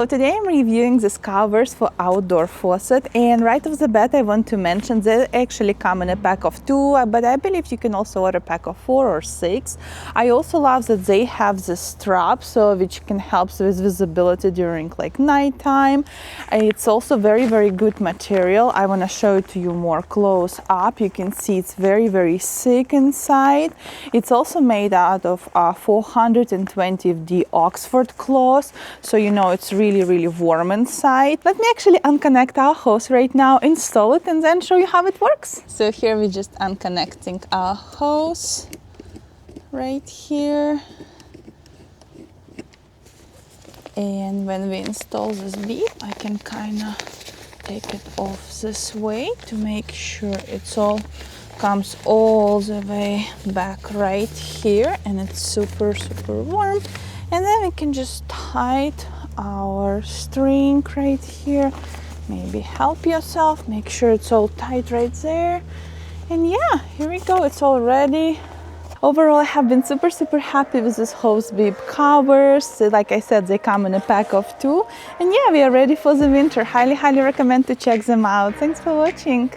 So today I'm reviewing these covers for outdoor faucet, and right off the bat I want to mention they actually come in a pack of 2, but I believe you can also order a pack of 4 or 6. I also love that they have this strap, so which can help with visibility during like nighttime. It's also very good material. I want to show it to you more close up. You can see it's very thick inside. It's also made out of 420D Oxford cloth, so you know it's really warm inside. Let me actually unconnect our hose right now, install it, and then show you how it works. So here we're just unconnecting our hose right here. And when we install this bib, I can kind of take it off this way to make sure it's all comes all the way back right here, and it's super warm. And then we can just tighten our string right here. Maybe help yourself, make sure it's all tight right there. And yeah, here we go, it's all ready. Overall, I have been super happy with this hose bib covers. Like I said, they come in a pack of 2. And yeah, we are ready for the winter. Highly recommend to check them out. Thanks for watching.